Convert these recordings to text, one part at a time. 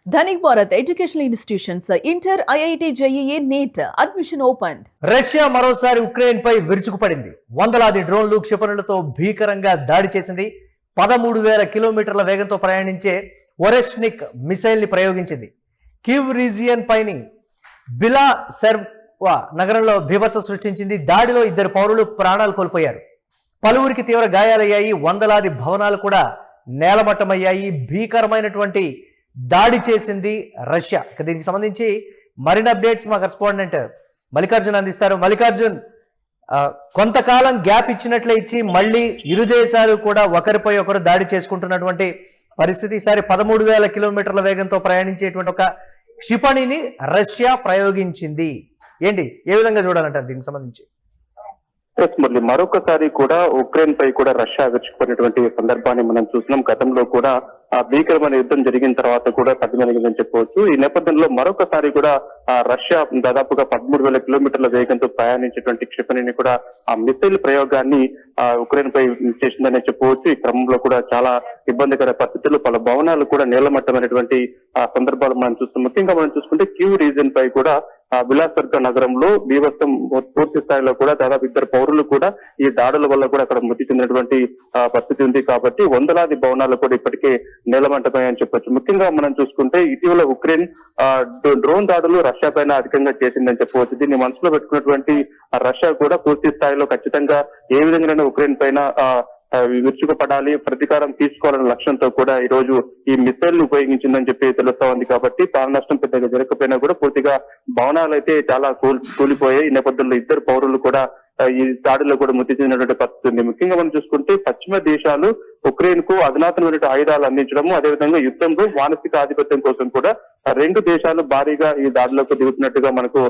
Dhanik Bharat educational institutions inter IIT JEE NEET admission open. Russia మరోసారి Ukraine పై విరుచుకుపడింది. వందలాది డ్రోన్లు క్షిపణులతో భీకరంగా దాడి చేసింది. 13,000 కిలోమీటర్ల వేగంతో ప్రయాణించే ఒరెష్నిక్ మిసైల్ ని ప్రయోగించింది. కీవ్ రీజియన్ పైని బిలా సెర్వా నగరంలో బీభత్సం సృష్టించింది. దాడిలో 2 పౌరులు ప్రాణాలు కోల్పోయారు. పలువురికి తీవ్ర గాయాలయ్యాయి. వందలాది భవనాలు కూడా నేలమట్టమయ్యాయి. భీకరమైనటువంటి దాడి చేసింది రష్యా. దీనికి సంబంధించి మరిన్ని అప్డేట్స్ మా కరెస్పాండెంట్ మల్లికార్జున్ అందిస్తారు. మల్లికార్జున్, కొంతకాలం గ్యాప్ ఇచ్చినట్లే ఇచ్చి మళ్ళీ ఇరు దేశాలు కూడా ఒకరిపై ఒకరు దాడి చేసుకుంటున్నటువంటి పరిస్థితి. ఈసారి 13,000 కిలోమీటర్ల వేగంతో ప్రయాణించేటువంటి ఒక క్షిపణిని రష్యా ప్రయోగించింది. ఏంటి, ఏ విధంగా చూడాలంటారు దీనికి సంబంధించి? మురళి, మరొకసారి కూడా ఉక్రెయిన్ పై కూడా రష్యా విరుచుకున్నటువంటి సందర్భాన్ని మనం చూసినాం. గతంలో కూడా ఆ భీకరమైన యుద్ధం జరిగిన తర్వాత కూడా తగ్గినని చెప్పవచ్చు. ఈ నేపథ్యంలో మరొకసారి కూడా రష్యా దాదాపుగా 13,000 కిలోమీటర్ల వేగంతో ప్రయాణించేటువంటి క్షిపణిని కూడా ఆ మిసైల్ ప్రయోగాన్ని ఉక్రెయిన్ పై చేసిందనే చెప్పవచ్చు. ఈ క్రమంలో కూడా చాలా ఇబ్బందికర పరిస్థితులు, పలు భవనాలు కూడా నేలమట్టమైనటువంటి సందర్భాలు మనం చూస్తాం. ముఖ్యంగా మనం చూసుకుంటే క్యూ రీజన్ పై కూడా బిలాసర్గ నగరంలో బీభత్సం పూర్తి స్థాయిలో కూడా దాదాపు 2 పౌరులు కూడా ఈ దాడుల వల్ల కూడా అక్కడ మృతి చెందినటువంటి పరిస్థితి ఉంది. కాబట్టి వందలాది భవనాలు కూడా ఇప్పటికే నేలమంటమని చెప్పొచ్చు. ముఖ్యంగా మనం చూసుకుంటే ఇటీవల ఉక్రెయిన్ డ్రోన్ దాడులు రష్యా పైన అధికంగా చేసిందని చెప్పవచ్చు. దీన్ని మనసులో పెట్టుకున్నటువంటి రష్యా కూడా పూర్తి స్థాయిలో ఖచ్చితంగా ఏ విధంగా ఉక్రెయిన్ పైన విరుచుకుపడాలి, ప్రతీకారం తీసుకోవాలనే లక్ష్యంతో కూడా ఈ రోజు ఈ మిసైల్ ను ఉపయోగించిందని చెప్పి తెలుస్తా ఉంది. కాబట్టి ప్రాణ నష్టం పెద్దగా జరగకపోయినా కూడా పూర్తిగా భవనాలు అయితే చాలా కూలిపోయాయి. ఈ నేపథ్యంలో 2 పౌరులు కూడా ఈ దాడిలో కూడా మృతి చెందినటువంటి పరిస్థితి ఉంది. ముఖ్యంగా మనం చూసుకుంటే పశ్చిమ దేశాలు ఉక్రెయిన్ కు అధునాతనమైన ఆయుధాలు అందించడము, అదేవిధంగా యుద్ధంలో మానసిక ఆధిపత్యం కోసం కూడా 2 దేశాలు భారీగా ఈ దాడులకు దిగుతున్నట్టుగా మనకు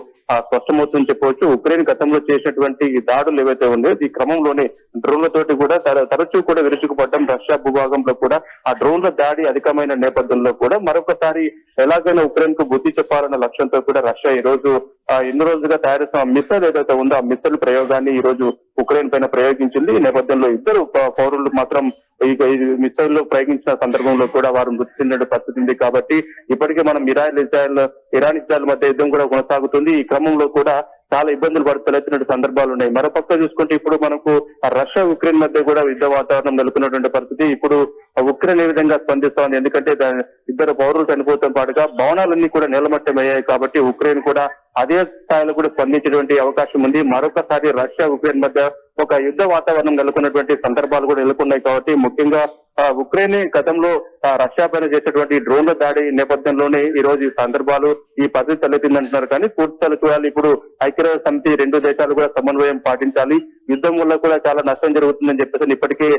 స్పష్టమవుతుందని చెప్పవచ్చు. ఉక్రెయిన్ గతంలో చేసినటువంటి ఈ దాడులు ఏవైతే ఉన్నాయో ఈ క్రమంలోనే డ్రోన్లతోటి కూడా తరచూ కూడా విరుచుకుపడడం, రష్యా భూభాగంలో కూడా ఆ డ్రోన్ల దాడి అధికమైన నేపథ్యంలో కూడా మరొకసారి ఎలాగైనా ఉక్రెయిన్ కు బుద్ధి చెప్పాలన్న లక్ష్యంతో కూడా రష్యా ఈ రోజు ఎన్నో రోజులుగా తయారు చేసిన మిసైల్ ఏదైతే ఉందో ఆ మిసైల్ ప్రయోగాన్ని ఈ రోజు ఉక్రెయిన్ పైన ప్రయోగించింది. ఈ నేపథ్యంలో 2 పౌరులు మాత్రం ఈ మిసైల్ లో ప్రయోగించిన సందర్భంలో కూడా వారు మృతి చెందిన పరిస్థితి ఉంది. కాబట్టి ఇప్పటికే మనం ఇరాన్ ఇజ్రాయెల్ మధ్య యుద్ధం కూడా కొనసాగుతుంది. ఈ క్రమంలో కూడా చాలా ఇబ్బందులు తలెత్తినటువంటి సందర్భాలు ఉన్నాయి. మరోపక్క చూసుకుంటే ఇప్పుడు మనకు రష్యా ఉక్రెయిన్ మధ్య కూడా యుద్ధ వాతావరణం నెలకొన్నటువంటి పరిస్థితి. ఇప్పుడు ఉక్రెయిన్ ఏ విధంగా స్పందిస్తోంది, ఎందుకంటే 2 పౌరులు చనిపోవడం పాటుగా భవనాలన్నీ కూడా నేలమట్టమయ్యాయి. కాబట్టి ఉక్రెయిన్ కూడా అదే స్థాయిలో కూడా స్పందించేటువంటి అవకాశం ఉంది. మరొకసారి రష్యా ఉక్రెయిన్ మధ్య ఒక యుద్ధ వాతావరణం నెలకొన్నటువంటి సందర్భాలు కూడా నెలకొన్నాయి. కాబట్టి ముఖ్యంగా ఉక్రెయిన్ గతంలో రష్యా పైన చేసేటువంటి డ్రోన్ల దాడి నేపథ్యంలోనే ఈ రోజు ఈ సందర్భాలు ఈ పరిస్థితి తలెత్తిందంటున్నారు. కానీ పూర్తి చూడాలి. ఇప్పుడు ఐక్యరాజ్య సమితి 2 దేశాలు కూడా సమన్వయం పాటించాలి. యుద్ధం వల్ల కూడా చాలా నష్టం జరుగుతుందని చెప్పేసి ఇప్పటికే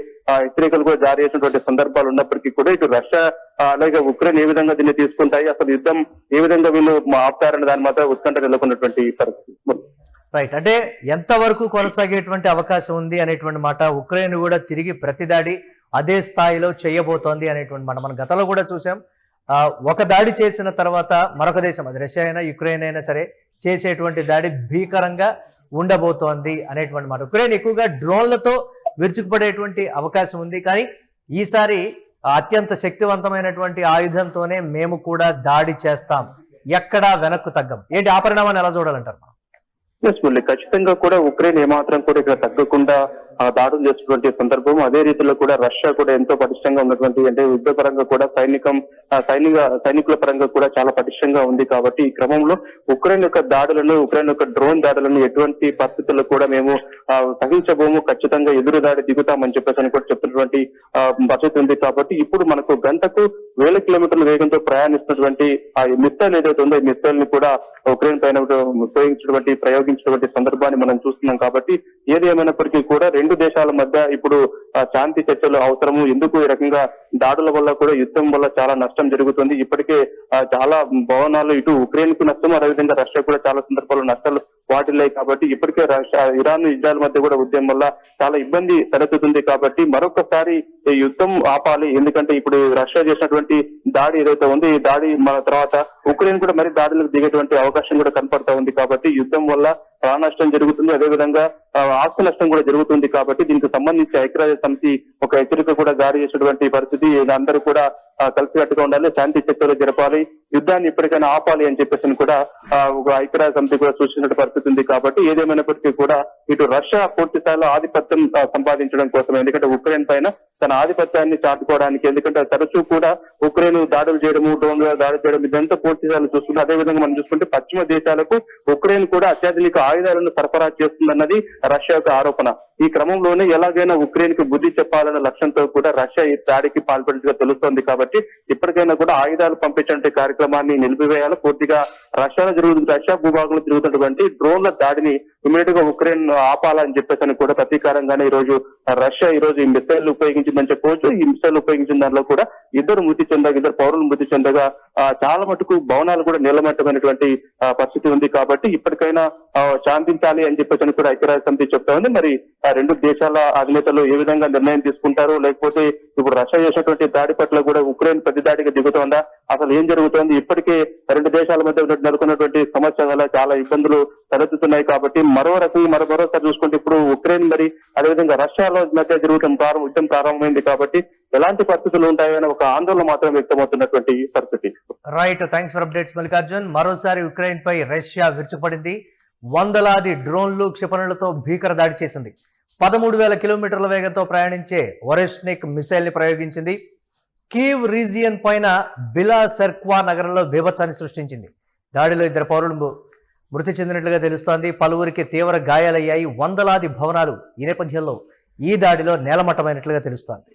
హెచ్చరికలు కూడా జారీ చేసినటువంటి సందర్భాలు ఉన్నప్పటికీ కూడా ఇటు రష్యా అలాగే ఉక్రెయిన్ ఏ విధంగా దీన్ని తీసుకుంటాయి, అసలు యుద్ధం ఏ విధంగా వీళ్ళు ఆపుతారని దాని మాత్రం ఉత్కంఠ నెలకొన్నటువంటి పరిస్థితి. రైట్, అంటే ఎంతవరకు కొనసాగేటువంటి అవకాశం ఉంది అనేటువంటి మాట. ఉక్రెయిన్ కూడా తిరిగి ప్రతిదాడి అదే స్థాయిలో చేయబోతోంది అనేటువంటి మాట మనం గతంలో కూడా చూసాం. ఒక దాడి చేసిన తర్వాత మరొక దేశం, అది రష్యా అయినా యుక్రెయిన్ అయినా సరే, చేసేటువంటి దాడి భీకరంగా ఉండబోతోంది అనేటువంటి మాట. ఉక్రెయిన్ ఎక్కువగా డ్రోన్లతో విరుచుకుపడేటువంటి అవకాశం ఉంది. కానీ ఈసారి అత్యంత శక్తివంతమైనటువంటి ఆయుధంతోనే మేము కూడా దాడి చేస్తాం, ఎక్కడా వెనక్కు తగ్గం. ఏంటి ఆ పరిణామాన్ని ఎలా చూడాలంటారు మనం? ఖచ్చితంగా కూడా ఉక్రెయిన్ ఏమాత్రం కూడా ఇక్కడ తగ్గకుండా దాడులు చేసినటువంటి సందర్భం. అదే రీతిలో కూడా రష్యా కూడా ఎంతో పటిష్టంగా ఉన్నటువంటి, అంటే యుద్ధ పరంగా కూడా సైనికుల పరంగా కూడా చాలా పటిష్టంగా ఉంది. కాబట్టి ఈ క్రమంలో ఉక్రెయిన్ యొక్క డ్రోన్ దాడులను ఎటువంటి పరిస్థితుల్లో కూడా మేము సహించబోము, ఖచ్చితంగా ఎదురు దాడి దిగుతామని చెప్పేసి కూడా చెప్తున్నటువంటి పరిస్థితి ఉంది. కాబట్టి ఇప్పుడు మనకు గంటకు 1000 కిలోమీటర్ల వేగంతో ప్రయాణిస్తున్నటువంటి ఆ మిసైల్ ఏదైతే ఉందో ఈ మిసైల్ ని కూడా ఉక్రెయిన్ పైన ప్రయోగించినటువంటి సందర్భాన్ని మనం చూస్తున్నాం. కాబట్టి ఏది ఏమైనప్పటికీ కూడా 2 దేశాల మధ్య ఇప్పుడు శాంతి చర్చలు అవసరము. ఎందుకు ఈ రకంగా దాడుల వల్ల కూడా యుద్ధం వల్ల చాలా నష్టం జరుగుతుంది. ఇప్పటికే చాలా భవనాలు ఇటు ఉక్రెయిన్ కు నష్టం, అదేవిధంగా రష్యా కూడా చాలా సందర్భాల్లో నష్టాలు వాటిల్లాయి. కాబట్టి ఇప్పటికే ఇరాన్ ఇజ్రాయెల్ మధ్య కూడా ఉద్యమం వల్ల చాలా ఇబ్బంది తలెత్తుతుంది. కాబట్టి మరొకసారి ఈ యుద్ధం ఆపాలి. ఎందుకంటే ఇప్పుడు రష్యా చేసినటువంటి దాడి ఏదైతే ఉంది ఈ దాడి మన తర్వాత ఉక్రెయిన్ కూడా మరి దాడులకు దిగేటువంటి అవకాశం కూడా కనపడతా ఉంది. కాబట్టి యుద్ధం వల్ల ప్రాణ నష్టం జరుగుతుంది, అదేవిధంగా ఆస్తి నష్టం కూడా జరుగుతుంది. కాబట్టి దీనికి సంబంధించి ఐక్యరాజ్య సమితి ఒక హెచ్చరిక కూడా జారీ చేసినటువంటి పరిస్థితి. అందరూ కూడా కలిసికట్టుగా ఉండాలి, శాంతి చర్చలు జరపాలి, యుద్ధాన్ని ఇప్పటికైనా ఆపాలి అని చెప్పేసి కూడా ఒక ఐక్యరాజ్య సమితి కూడా సూచించిన పరిస్థితి ఉంది. కాబట్టి ఏదేమైనప్పటికీ కూడా ఇటు రష్యా పూర్తి స్థాయిలో ఆధిపత్యం సంపాదించడం కోసం, ఎందుకంటే ఉక్రెయిన్ పైన తన ఆధిపత్యాన్ని చాటుకోవడానికి, ఎందుకంటే తరచూ కూడా ఉక్రెయిన్ దాడులు చేయడము, డ్రోన్ల దాడి చేయడం ఇదంతా పూర్తి స్థాయిలో చూస్తుంటే, అదే విధంగా మనం చూసుకుంటే పశ్చిమ దేశాలకు ఉక్రెయిన్ కూడా అత్యాధునిక ఆయుధాలను సరఫరా చేస్తుందన్నది రష్యా యొక్క ఆరోపణ. ఈ క్రమంలోనే ఎలాగైనా ఉక్రెయిన్ కి బుద్ధి చెప్పాలన్న లక్ష్యంతో కూడా రష్యా ఈ దాడికి పాల్పడినట్టుగా తెలుస్తోంది. కాబట్టి ఇప్పటికైనా కూడా ఆయుధాలు పంపించే కార్యక్రమాన్ని నిలిపివేయాలి. పూర్తిగా రష్యా భూభాగంలో జరుగుతున్నటువంటి డ్రోన్ల దాడిని ఇమీడియట్ గా ఉక్రెయిన్ ఆపాలని చెప్పేసి కూడా ప్రతీకారంగానే ఈ రోజు రష్యా ఈ మిసైల్ ఉపయోగించిందని చెప్పవచ్చు. ఈ మిసైల్ ఉపయోగించిన దానిలో కూడా ఇద్దరు పౌరులు మృతి చెందగా చాలా మటుకు భవనాలు కూడా నిలమట్టమైనటువంటి పరిస్థితి ఉంది. కాబట్టి ఇప్పటికైనా శాంతించాలి అని చెప్పేసి కూడా ఐక్యరాజ్య సమితి చెప్తా ఉంది. మరి ఆ రెండు దేశాల అధినేతలు ఏ విధంగా నిర్ణయం తీసుకుంటారు, లేకపోతే ఇప్పుడు రష్యా చేసినటువంటి దాడి పట్ల కూడా ఉక్రెయిన్ ప్రతి దాడిగా దిగుతోందా, అసలు ఏం జరుగుతోంది? ఇప్పటికే రెండు దేశాల మధ్య నెలకొన్నటువంటి సమస్య వల్ల చాలా ఇబ్బందులు తలెత్తుతున్నాయి. కాబట్టి మరోసారి చూసుకుంటే ఇప్పుడు ఉక్రెయిన్ మరి అదేవిధంగా రష్యాలో మధ్య యుద్ధం ప్రారంభమైంది. కాబట్టి ఎలాంటి పరిస్థితులు ఉంటాయని ఒక ఆందోళన మాత్రం వ్యక్తమవుతున్నటువంటి పరిస్థితి. Right, thanks for updates Mallikarjun. మరోసారి ఉక్రెయిన్ పై రష్యా విరుచుకుపడింది. వందలాది డ్రోన్లు, క్షిపణులతో భీకర దాడి చేసింది. 13,000 కిలోమీటర్ల వేగంతో ప్రయాణించే ఒరెష్నిక్ మిసైల్ ని ప్రయోగించింది. కీవ్ రీజియన్ పైన బిలా సెర్క్వా నగరంలో బీభత్సాన్ని సృష్టించింది. దాడిలో 2 పౌరులు మృతి చెందినట్లుగా తెలుస్తోంది. పలువురికి తీవ్ర గాయాలయ్యాయి. వందలాది భవనాలు ఈ నేపథ్యంలో ఈ దాడిలో నేలమట్టమైనట్లుగా తెలుస్తోంది.